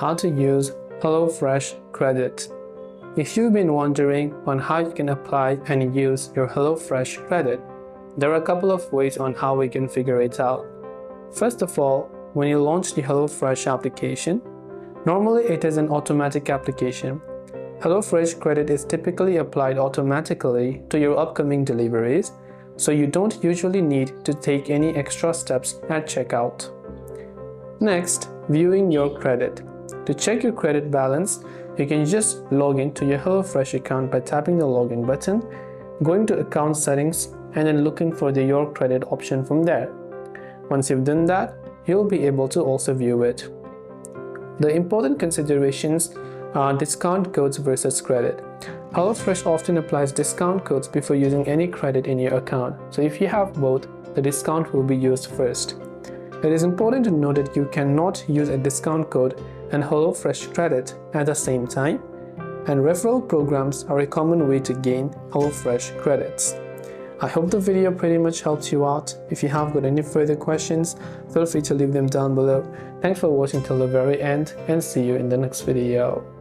how to use HelloFresh credit. If you've been wondering on how you can apply and use your HelloFresh credit, there are a couple of ways on how we can figure it out. First of all, when you launch the HelloFresh application, normally it is an automatic application. HelloFresh credit is typically applied automatically to your upcoming deliveries, so you don't usually need to take any extra steps at checkout. Next, viewing your credit. To check your credit balance, you can just log into your HelloFresh account by tapping the login button, going to account settings, and then looking for the Your Credit option from there. Once you've done that, you'll be able to also view it. The important considerations are discount codes versus credit. HelloFresh often applies discount codes before using any credit in your account, so if you have both, the discount will be used first. It is important to note that you cannot use a discount code and HelloFresh credit at the same time, and referral programs are a common way to gain HelloFresh credits. I hope the video pretty much helped you out. If you have got any further questions, feel free to leave them down below. Thanks for watching till the very end, and see you in the next video.